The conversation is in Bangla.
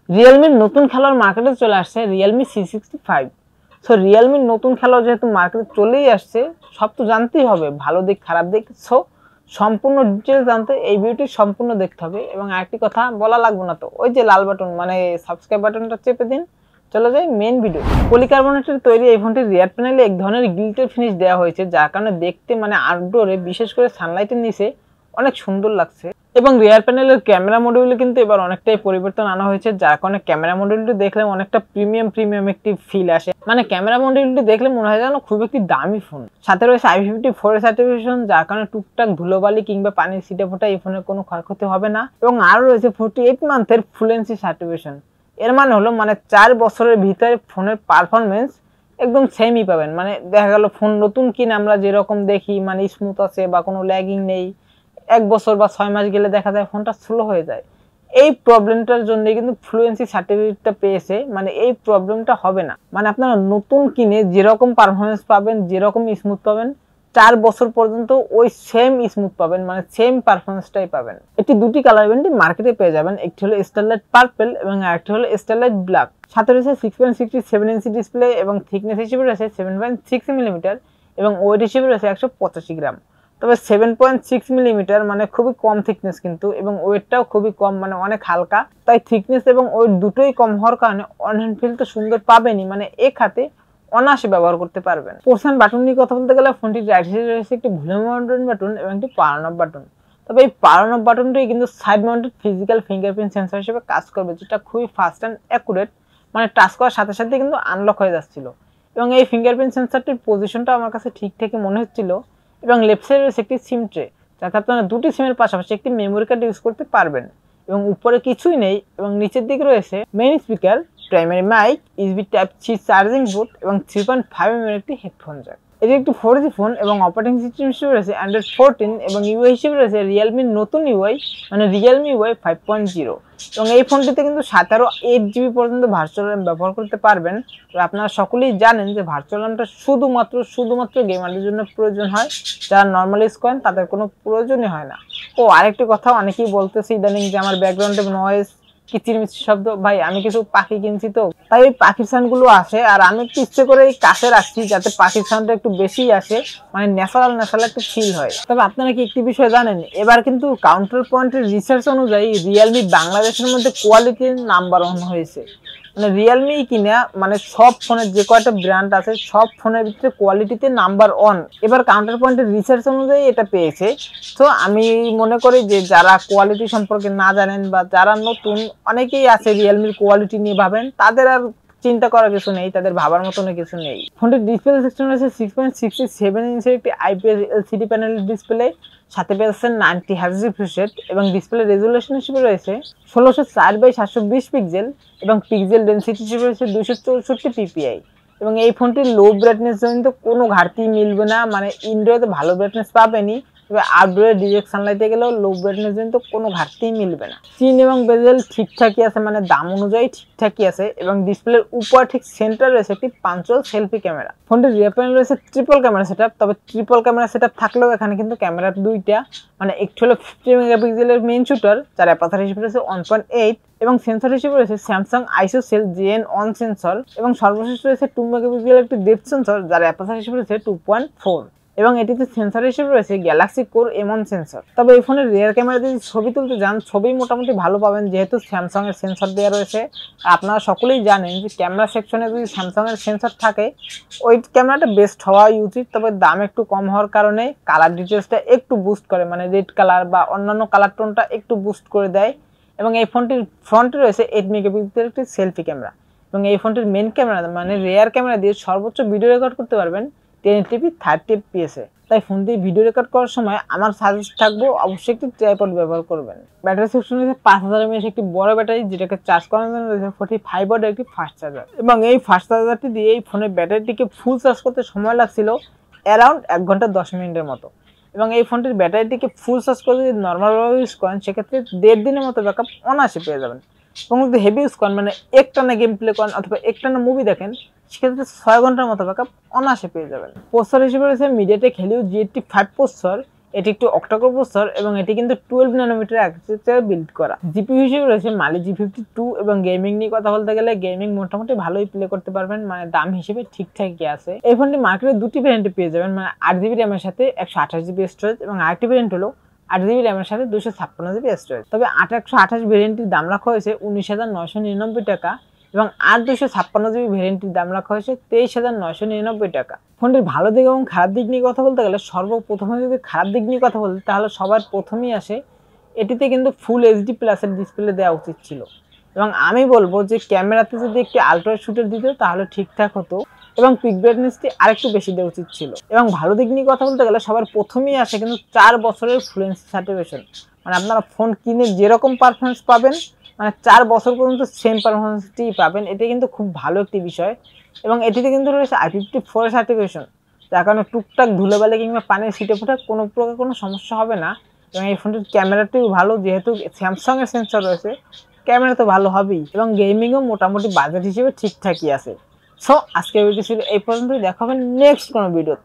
রিয়েলমির নতুন খেলোয়াড় মার্কেটে চলে আসছে রিয়েলমি C65। সো রিয়েলমির নতুন খেলোয়াড় যেহেতু মার্কেটে চলেই আসছে, সব তো জানতেই হবে, ভালো দিক খারাপ দিক। সো সম্পূর্ণ ডিটেলস জানতে এই ভিডিওটি সম্পূর্ণ দেখতে হবে। এবং আরেকটি কথা বলা লাগবে না তো, ওই যে লাল বাটন মানে সাবস্ক্রাইব বাটনটা চেপে দিন, চলে যায় মেন ভিডিও। পলিকার্বনেটের তৈরি এই ফোনটির রিয়ার প্যানেলে এক ধরনের গিল্টের ফিনিশ দেওয়া হয়েছে, যার কারণে দেখতে মানে আউটডোরে বিশেষ করে সানলাইটের নিচে অনেক সুন্দর লাগছে। এবং রিয়ার প্যানেলের ক্যামেরা মডিউলে কিন্তু এবার অনেকটাই পরিবর্তন আনা হয়েছে, যার কারণে ক্যামেরা মডিউলটি দেখলে অনেকটা প্রিমিয়াম একটি ফিল আসে। মানে ক্যামেরা মডিউলটি দেখলে মনে হয় যেন খুব একটি দামি ফোন। সাথে রয়েছে IP54 সার্টিফিকেশন, যার কারণে টুকটাক ধুলোবালি কিংবা পানির ছিটে ফোটা এই ফোনের কোনো ক্ষয়ক্ষতি হবে না। এবং আরও রয়েছে 48 মান্থের ফুলেন্সি সার্টিফিকেশন। এর মানে হলো 4 বছরের ভিতরে ফোনের পারফরমেন্স একদম সেমই পাবেন। মানে দেখা গেল ফোন নতুন কিনে আমরা যেরকম দেখি মানে স্মুথ আছে বা কোনো ল্যাগিং নেই, 1 বছর বা 6 মাস গেলে দেখা যায় ফোনটা স্লো হয়ে যায়। এই প্রবলেমটার জন্য কিন্তু ফ্লুয়েন্সি সার্টিফিকেটটা পেয়েছে, মানে এই প্রবলেমটা হবে না। মানে আপনারা নতুন কিনে যেরকম পারফরমেন্স পাবেন, যেরকম স্মুথ পাবেন, 4 বছর পর্যন্ত ওই সেম স্মুথ পাবেন, মানে সেম পারফরমেন্সটাই পাবেন। এটি দুটি কালার ভেরিয়েন্টে মার্কেটে পেয়ে যাবেন, একটি হলো স্টারলাইট পার্পল এবং আরেকটি হলো স্টারলাইট ব্ল্যাক। সাথে রয়েছে 6.67 ইঞ্চি ডিসপ্লে এবং থিকনেস হিসেবে রয়েছে 7.6 মিলিমিটার এবং ওয়েট হিসেবে রয়েছে 185 গ্রাম। তবে 7.6 মিলিমিটার মানে খুবই কম থিকনেস কিন্তু, এবং ওয়েটটাও খুবই কম, মানে অনেক হালকা। তাই থিকনেস এবং ওয়েট দুটোই কম হওয়ার কারণে অন হ্যান্ড ফিল তো সুন্দর পাবেনই, মানে এক হাতে অনায়াসে ব্যবহার করতে পারবেন। পোর্শন বাটন নিয়ে কথা বলতে গেলে ফোনটির রাইট সাইডে রয়েছে একটি ভলিউম মাউন্টেন বাটন এবং একটি পাওয়ার নব বাটন। তবে এই পাওয়ার নব বাটনটি কিন্তু side mounted physical fingerprint sensor হিসেবে কাজ করবে, যেটা খুবই ফাস্ট অ্যান্ড অ্যাকুরেট। মানে টাচ করার সাথে সাথে কিন্তু আনলক হয়ে যাচ্ছিল। এবং এই ফিঙ্গারপ্রিন্ট সেন্সরটির পজিশনটা আমার কাছে ঠিকঠাকই মনে হচ্ছিল। এবং লেফট সাইডে রয়েছে একটি সিম ট্রে, যাতে আপনারা দুটি সিমের পাশাপাশি একটি মেমোরি কার্ড ইউজ করতে পারবেন। এবং উপরে কিছুই নেই। এবং নিচের দিকে রয়েছে main speaker, primary mic, USB Type-C charging port এবং 3.5mm একটি হেডফোন জ্যাক। এটি একটি 4G ফোন এবং অপারেটিং সিস্টেম হিসেবে রয়েছে Android 14 এবং ইউআই হিসেবে রয়েছে রিয়েলমির নতুন ইউআই মানে রিয়েলমি UI 5.0। এবং এই ফোনটিতে কিন্তু 8GB পর্যন্ত ভার্চুয়াল র্যাম ব্যবহার করতে পারবেন। তো আপনারা সকলেই জানেন যে ভার্চুয়াল র্যামটা শুধুমাত্র গেমারদের জন্য প্রয়োজন হয়, যারা নর্মালি ইউজ করেন তাদের কোনো প্রয়োজনই হয় না। ও আরেকটি কথা, অনেকেই বলতেছে ইদানিং যে আমার ব্যাকগ্রাউন্ডে নয়েজ কিচিরমিচির শব্দ। ভাই আমি কিছু পাখি কিনছি তো, তাই ওই পাখির সাউন্ডগুলো আসে, আর আমি একটু ইচ্ছে করে এই কাছে রাখছি যাতে পাখির সাউন্ডটা একটু বেশি আসে, মানে ন্যাচারাল একটু ফিল হয়। তবে আপনারা কি একটি বিষয় জানেন, এবার কিন্তু কাউন্টার পয়েন্টের রিসার্চ অনুযায়ী রিয়েলমি বাংলাদেশের মধ্যে কোয়ালিটির নাম্বার 1 হয়েছে। মানে রিয়েলমি কিনা মানে সব ফোনের যে কয়টা ব্র্যান্ড আছে সব ফোনের ভিতরে কোয়ালিটিতে নাম্বার 1 এবার কাউন্টার পয়েন্টের রিসার্চ অনুযায়ী এটা পেয়েছে। তো আমি মনে করি যে যারা কোয়ালিটি সম্পর্কে না জানেন বা যারা নতুন, অনেকেই আছে রিয়েলমির কোয়ালিটি নিয়ে ভাবেন, তাদের আর চিন্তা করার কিছু নেই, তাদের ভাবার মতন কিছু নেই। ফোনটির ডিসপ্লে সিস্টেম রয়েছে 6.67 ইঞ্চের একটি IPS LCD প্যানেলের ডিসপ্লে, সাথে পেয়েছেন 90 Hz রিফ্রেশ রেট এবং ডিসপ্লে রেজুলেশন হিসেবে রয়েছে 1604x720 পিক্সেল এবং পিক্সেল ডেনসিটি হিসেবে রয়েছে 264 ppi। এবং এই ফোনটির লো ব্রাইটনেস জনিত কোনো ঘাটতি মিলবে না, মানে ইনডোরে ভালো ব্রাইটনেস পাবেনই, তবে আউটডোরে ডিরেক্ট সানলাইটে গেলেও লো ব্রাইটনেস জনিত কোনো ঘাটতি মিলবে না। চিন এবং বেজেল ঠিকঠাকই আছে, মানে দাম অনুযায়ী ঠিকঠাকই আছে। এবং ডিসপ্লের উপর ঠিক সেন্টার রয়েছে একটি পাঞ্চুয়াল সেলফি ক্যামেরা। ফোনটির রিয়ার প্যানেল রয়েছে ট্রিপল ক্যামেরা সেটআপ। তবে ট্রিপল ক্যামেরা সেটআপ থাকলেও এখানে কিন্তু ক্যামেরা দুইটা, মানে একটি হলো 50 মেগাপিক্সেলের মেইন শুটার, যার অ্যাপারচার হিসেবে রয়েছে 1.8 এবং সেন্সর হিসেবে রয়েছে স্যামসাং আইসোসেল JN1 সেন্সর এবং সর্বশেষ রয়েছে 2 মেগাপিক্সেলের একটি ডেপথ সেন্সর, যার অ্যাপারচার হিসেবে রয়েছে 2.4 এবং এটিতে সেন্সর হিসেবে রয়েছে গ্যালাক্সি কোর M1 সেন্সর। তবে এই ফোনের রিয়ার ক্যামেরা যদি ছবি তুলতে যান, ছবি মোটামুটি ভালো পাবেন, যেহেতু স্যামসাং এর সেন্সর দেওয়া রয়েছে। আপনারা সকলেই জানেন যে ক্যামেরা সেকশনে যদি স্যামসাং এর সেন্সর থাকে ওই ক্যামেরাটা বেস্ট হওয়াই উচিত। তবে দাম একটু কম হওয়ার কারণে কালার ডিটেলসটা একটু বুস্ট করে, মানে রেড কালার বা অন্যান্য কালার টোনটা একটু বুস্ট করে দেয়। এবং এই ফোনটির ফ্রন্টে রয়েছে 8 মেগাপিক্সেলের একটি সেলফি ক্যামেরা। এবং এই ফোনটির মেন ক্যামেরা মানে রিয়ার ক্যামেরা দিয়ে সর্বোচ্চ ভিডিও রেকর্ড করতে পারবেন 1080p 30fps এ। তাই ফোন দিয়ে ভিডিও রেকর্ড করার সময় আমার সাজেস্ট থাকবো অবশ্যই একটি ট্রাইপড ব্যবহার করবেন। ব্যাটারি সেকশন রয়েছে 5000 mAh একটি বড় ব্যাটারি, যেটাকে চার্জ করার জন্য রয়েছে 45 ওয়াটের একটি ফাস্ট চার্জার। এবং এই ফাস্ট চার্জারটি দিয়ে এই ফোনের ব্যাটারিটিকে ফুল চার্জ করতে সময় লাগছিল অ্যারাউন্ড 1 ঘন্টা 10 মিনিটের মতো। এবং এই ফোনটির ব্যাটারিটিকে ফুল চার্জ করে যদি নর্মালভাবে ইউজ করেন সেক্ষেত্রে 1.5 দিনের মতো ব্যাকআপ অনায়াসে পেয়ে যাবেন। এবং যদি হেভি ইউজ করেন, মানে একটানা গেম প্লে করেন অথবা একটানা মুভি দেখেন, সেক্ষেত্রে 6 ঘন্টার মতো ব্যাকআপ অনায়াসে পেয়ে যাবেন। প্রসেসর হিসেবে রয়েছে মিডিয়াটেক হেলিও G85 প্রসেসর এটি একটু অক্টাকোর প্রসেসর এবং এটি কিন্তু 12 ন্যানোমিটার আর্কিটেকচারে বিল্ড করা। জিপিইউ হিসেবে রয়েছে Mali G52 এবং গেমিং নিয়ে কথা বলতে গেলে গেমিং মোটামুটি ভালোই প্লে করতে পারবেন, মানে দাম হিসেবে ঠিকঠাকই আছে। এই ফোনটি মার্কেটে দুটি ভ্যারিয়েন্টে পেয়ে যাবেন, মানে 8GB র্যামের সাথে 128GB স্টোরেজ এবং আরেকটি ভ্যারিয়েন্ট হলো 8GB র্যামের সাথে 256GB স্টোরেজ। তবে 8/128 ভ্যারিয়েন্টটির দাম রাখা হয়েছে 19,999 টাকা এবং 8/256GB ভ্যারিয়েন্টটির দাম রাখা হয়েছে 23,999 টাকা। ফোনটির ভালো দিক এবং খারাপ দিক নিয়ে কথা বলতে গেলে সর্বপ্রথমে যদি খারাপ দিক নিয়ে কথা বলতে তাহলে সবার প্রথমেই আসে এটিতে কিন্তু ফুল এইচডি প্লাসের ডিসপ্লে দেওয়া উচিত ছিল এবং আমি বলবো যে ক্যামেরাতে যদি একটি আলট্রা শুটার দিত তাহলে ঠিকঠাক হতো এবং পিক ব্রাইটনেসটি আরেকটু বেশি দেওয়া উচিত ছিল। এবং ভালো দিক নিয়ে কথা বলতে গেলে সবার প্রথমেই আসে কিন্তু 4 বছরের ফ্লুয়েন্সি সার্টিফিকেশন, মানে আপনারা ফোন কিনে যেরকম পারফরমেন্স পাবেন মানে 4 বছর পর্যন্ত সেম পারফরমেন্সটি পাবেন, এটা কিন্তু খুব ভালো একটি বিষয়। এবং এটিতে কিন্তু রয়েছে IP54 সার্টিফিকেশন, যার কারণে টুকটাক ধুলোবালি কিংবা পানির ছিটে ফোটা কোনো প্রকার কোনো সমস্যা হবে না। এবং এই ফোনটির ক্যামেরাটিও ভালো, যেহেতু স্যামসাং এর সেন্সর রয়েছে ক্যামেরা তো ভালো হবেই এবং গেমিংও মোটামুটি বাজেট হিসেবে ঠিকঠাকই আছে। সো আজকের ভিডিও ছিল এই পর্যন্তই, দেখা হবে নেক্সট কোনো ভিডিওতে।